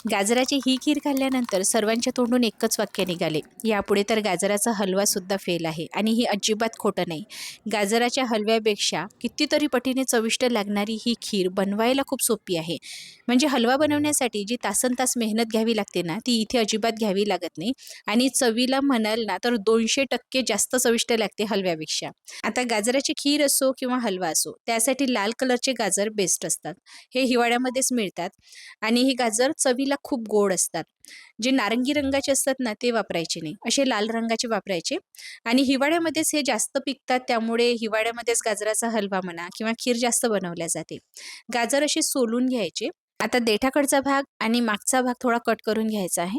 गाजराची ही खीर खाल्ल्यानंतर सर्वांच्या तोंडून एकच वाक्य निघाले, यापुढे तर गाजराचा हलवासुद्धा फेल आहे. आणि ही अजिबात खोटं नाही. गाजराच्या हलव्यापेक्षा कितीतरी पटीने चविष्ट लागणारी ही खीर बनवायला खूप सोपी आहे. म्हणजे हलवा बनवण्यासाठी जी तासनतास मेहनत घ्यावी लागते ना, ती इथे अजिबात घ्यावी लागत नाही. आणि चवीला म्हणाल ना तर 200% जास्त चविष्ट लागते हलव्यापेक्षा. आता गाजराची खीर असो किंवा हलवा असो, त्यासाठी लाल कलरचे गाजर बेस्ट असतात. हे हिवाळ्यामध्येच मिळतात. आणि ही गाजर चवीला खूप गोड असतात. जे नारंगी रंगाचे असतात ना, ते वापरायचे नाही. असे लाल रंगाचे वापरायचे. आणि हिवाळ्यामध्येच हे जास्त पिकतात, त्यामुळे हिवाळ्यामध्येच गाजराचा हलवा म्हणा किंवा खीर जास्त बनवल्या जाते. गाजर असे सोलून घ्यायचे. आता देठाकडचा भाग आणि मागचा भाग थोडा कट करून घ्यायचा आहे.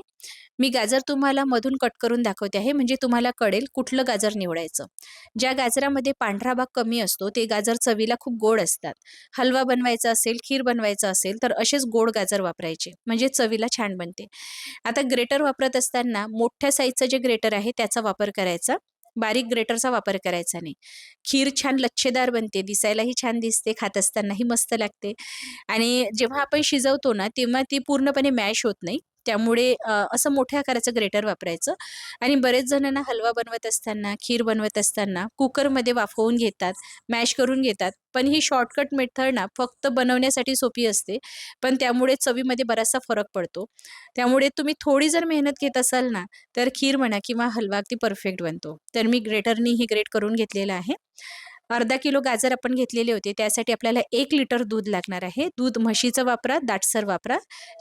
मी गाजर तुम्हाला मधून कट करून दाखवते आहे, म्हणजे तुम्हाला कळेल कुठलं गाजर निवडायचं. ज्या गाजरामध्ये पांढरा भाग कमी असतो ते गाजर चवीला खूप गोड असतात. हलवा बनवायचा असेल, खीर बनवायचं असेल तर असेच गोड गाजर वापरायचे, म्हणजे चवीला छान बनते. आता ग्रेटर वापरत असताना मोठ्या साईजचं जे ग्रेटर आहे त्याचा वापर करायचा. बारीक ग्रेटरचा वापर करायचा नाही. खीर छान लच्छेदार बनते, दिसायलाही छान दिसते, खात असतानाही मस्त लागते. आणि जेव्हा आपण शिजवतो ना, तेव्हा ती पूर्णपणे मॅश होत नाही. त्यामुळे असं मोठ्या आकाराचं ग्रेटर वापरायचं. आणि बरेच जणांना हलवा बनवत असताना, खीर बनवत असताना कुकरमध्ये वाफवून घेतात, मॅश करून घेतात. पण ही शॉर्टकट मेथड ना फक्त बनवण्यासाठी सोपी असते, पण त्यामुळे चवीमध्ये बराचसा फरक पडतो. त्यामुळे तुम्ही थोडी जर मेहनत घेत असाल ना, तर खीर म्हणा किंवा हलवा अगदी परफेक्ट बनतो. तर मी ग्रेटरनी ही ग्रेट करून घेतलेलं आहे. अर्धा किलो गाजर आपण घेतलेले होते, त्यासाठी आपल्याला 1 लिटर दूध लागणार आहे. दूध म्हशीचं वापरा, दाटसर वापरा.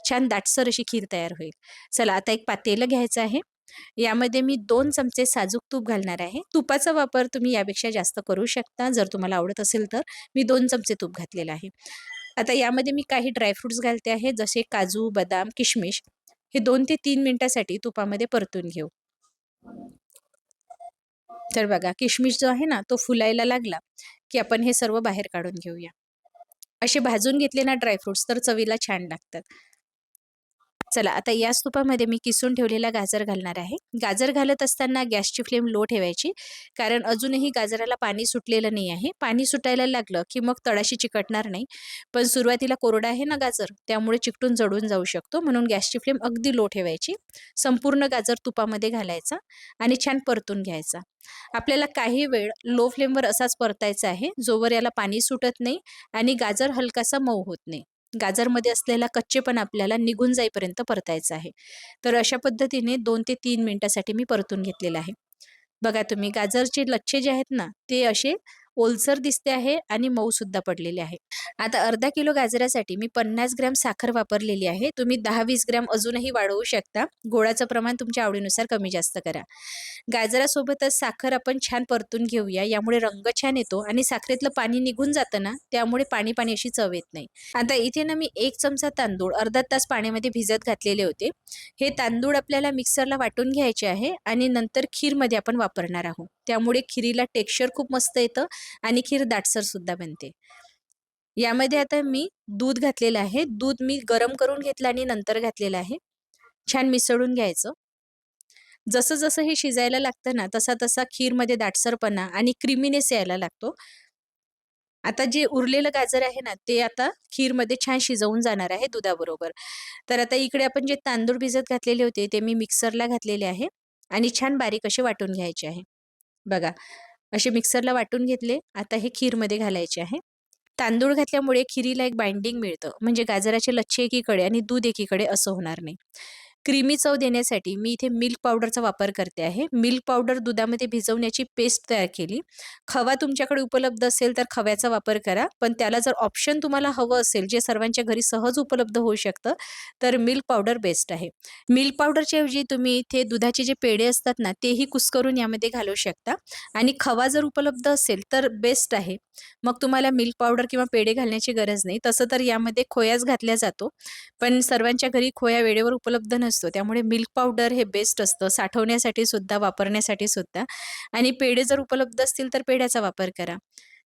छान दाटसर अशी खीर तयार होईल. चला आता एक पातेलं घ्यायचं आहे. यामध्ये मी 2 चमचे साजूक तूप घालणार आहे. तुपाचा वापर तुम्ही यापेक्षा जास्त करू शकता, जर तुम्हाला आवडत असेल तर. मी 2 चमचे तूप घातलेलं आहे. आता यामध्ये मी काही ड्रायफ्रुट्स घालते आहे, जसे काजू, बदाम, किशमिश. हे 2 ते 3 मिनिटासाठी तुपामध्ये परतून घेऊ. तर बघा किशमिश जो आहे ना, तो फुलायला लागला, की आपण हे सर्व बाहेर काढून घेऊया. असे भाजून घेतले ना ड्रायफ्रुट्स तर चवीला छान लागतात. चला आता याच तुपामध्ये मी किसून ठेवलेला गाजर घालणार आहे. गाजर घालत असताना गॅसची फ्लेम लो ठेवायची, कारण अजूनही गाजराला पाणी सुटलेलं नाही आहे. पाणी सुटायला लागलं की मग तळाशी चिकटणार नाही. पण सुरुवातीला कोरडा आहे ना गाजर, त्यामुळे चिकटून जळून जाऊ शकतो. म्हणून गॅसची फ्लेम अगदी लो ठेवायची. संपूर्ण गाजर तुपामध्ये घालायचा आणि छान परतून घ्यायचा. आपल्याला काही वेळ लो फ्लेमवर असाच परतायचा आहे, जोवर याला पाणी सुटत नाही आणि गाजर हलकासा मऊ होत नाही. गाजरमध्ये असलेला कच्चेपणा आपल्याला निघून जाईपर्यंत परतायचा आहे. तर अशा पद्धतीने 2 ते 3 मिनिटासाठी मी परतून घेतलेलं आहे. बघा तुम्ही गाजरचे लच्छे जे आहेत ना, ते असे ओलसर दिसते आहे आणि मऊसुद्धा पडलेले आहे. आता अर्धा किलो गाजरासाठी मी 50 ग्रॅम साखर वापरलेली आहे. तुम्ही 10-20 ग्रॅम अजूनही वाढवू शकता. गोडाचं प्रमाण तुमच्या आवडीनुसार कमी जास्त करा. गाजरासोबतच साखर आपण छान परतून घेऊया. यामुळे रंग छान येतो आणि साखरेतलं पाणी निघून जातं ना, त्यामुळे पाणी-पाणी अशी चव येत नाही. आता इथे ना मी 1 चमचा तांदूळ अर्धा तास पाण्यामध्ये भिजत घातलेले होते. हे तांदूळ आपल्याला मिक्सरला वाटून घ्यायचे आहे आणि नंतर खीरमध्ये आपण वापरणार आहोत. त्यामुळे खीरीला टेक्स्चर खूप मस्त येतं आणि खीर दाटसर सुद्धा बनते. यामध्ये आता मी दूध घातलेलं आहे. दूध मी गरम करून घेतलं आणि नंतर घातलेलं आहे. छान मिसळून घ्यायचं. जसं-जसं हे शिजायला लागतं ना, तसा-तसा खीरमध्ये दाटसरपणा आणि क्रीमीनेस यायला लागतो. आता जे उरलेलं गाजर आहे ना, ते आता खीरमध्ये छान शिजवून जाणार आहे दुधाबरोबर. तर आता इकडे आपण जे तांदूळ भिजत घातलेले होते, ते मी मिक्सरला घातलेले आहे आणि छान बारीक असे वाटून घ्यायचे आहे. बघा, असे मिक्सरला वाटून घेतले. आता हे खीरमध्ये घालायचे आहे. तांदूळ घातल्यामुळे खिरीला एक बाइंडिंग मिळतं. म्हणजे गाजराचे लच्छे एकीकडे आणि दूध एकीकडे असं होणार नाही. क्रीमी चव देण्यासाठी मी इथे मिल्क पावडरचा वापर करते आहे. मिल्क पावडर दुधामध्ये भिजवण्याची पेस्ट तयार केली. खवा तुमच्याकडे उपलब्ध असेल तर खव्याचा वापर करा. पण त्याला जर ऑप्शन तुम्हाला हवं असेल, जे सर्वांच्या घरी सहज उपलब्ध होऊ शकतं, तर मिल्क पावडर बेस्ट आहे. मिल्क पावडरच्या ऐवजी तुम्ही इथे दुधाचे जे पेढे असतात ना, तेही कुस्करून यामध्ये घालू शकता आणि खवा जर उपलब्ध असेल तर बेस्ट आहे. मग तुम्हाला मिल्क पावडर किंवा पेढे घालण्याची गरज नाही. तसं तर यामध्ये खोयाच घातला जातो. पण सर्वांच्या घरी खोया वेळेवर उपलब्ध नसतो. त्यामुळे मिल्क पावडर हे बेस्ट असतं साठवण्यासाठी सुद्धा, वापरण्यासाठी सुद्धा. आणि पेढे जर उपलब्ध असतील तर पेढ्याचा वापर करा.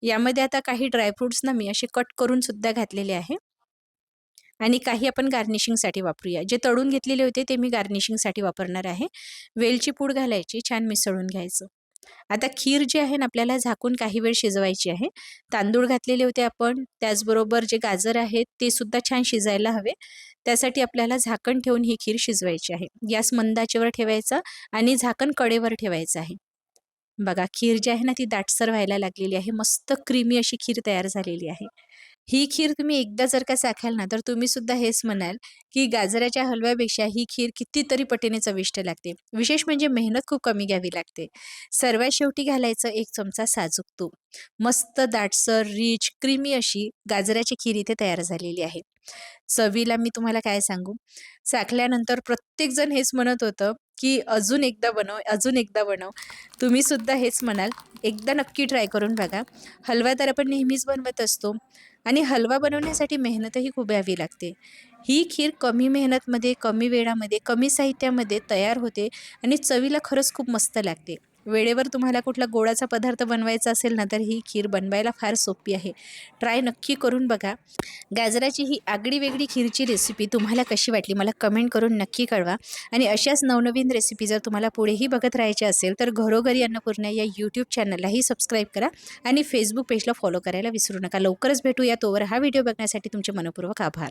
यामध्ये आता काही ड्रायफ्रुट्स ना मी असे कट करून सुद्धा घातलेले आहे. आणि काही आपण गार्निशिंगसाठी वापरूया. जे तळून घेतलेले होते ते मी गार्निशिंगसाठी वापरणार आहे. वेलची पूड घालायची, छान मिसळून घ्यायचं. आता खीर जी आहे ना आपल्याला झाकून काही वेळ शिजवायची आहे. तांदूळ घातलेले होते आपण, त्याचबरोबर जे गाजर आहेत ते सुद्धा छान शिजायला हवे. त्यासाठी आपल्याला झाकण ठेवून ही खीर शिजवायची आहे. गॅस मंद आचेवर ठेवायचा आणि झाकण कडेवर ठेवायचं आहे. बघा खीर जी आहे ना ती दाटसर व्हायला लागलेली आहे. मस्त क्रीमी अशी खीर तयार झालेली आहे. ही खीर तुम्ही एकदा जर का चाखाल ना, तर तुम्ही सुद्धा हेच म्हणाल, की गाजराच्या हलव्यापेक्षा ही खीर कितीतरी पटीने चविष्ट लागते. विशेष म्हणजे मेहनत खूप कमी घ्यावी लागते. सर्वात शेवटी घालायचं 1 चमचा साजूक तूप. मस्त दाटसर, रिच, क्रीमी अशी गाजराची खीर इथे तयार झालेली आहे. चवीला मी तुम्हाला काय सांगू, चाखल्यानंतर प्रत्येकजण हेच म्हणत होतं, की "अजून एकदा बनव, अजून एकदा बनव." तुम्ही सुद्धा हेच म्हणाल. एकदा नक्की ट्राय करून बघा. हलवा तर आपण नेहमीच बनवत असतो आणि हलवा बनवण्यासाठी मेहनतही खूप घ्यावी लागते. ही खीर कमी मेहनतमध्ये, कमी वेळामध्ये, कमी साहित्यामध्ये तयार होते आणि चवीला खरंच खूप मस्त लागते. वेळेवर तुम्हाला कुठला गोडाचा पदार्थ बनवायचा असेल ना, तर ही खीर बनवायला फार सोपी आहे. ट्राय नक्की करून बघा. गाजराची ही आगळी-वेगळी खीरची रेसिपी तुम्हाला कशी वाटली मला कमेंट करून नक्की कळवा आणि अशाच नवनवीन रेसिपी जर तुम्हाला पुढेही बघत राहायच्या असेल तर घरोघरी अन्नपूर्णा या यूट्यूब चॅनललाही सबस्क्राईब करा आणि फेसबुक पेजला फॉलो करायला विसरू नका. लवकरच भेटूया. तोवर हा व्हिडिओ बघण्यासाठी तुमचे मनःपूर्वक आभार.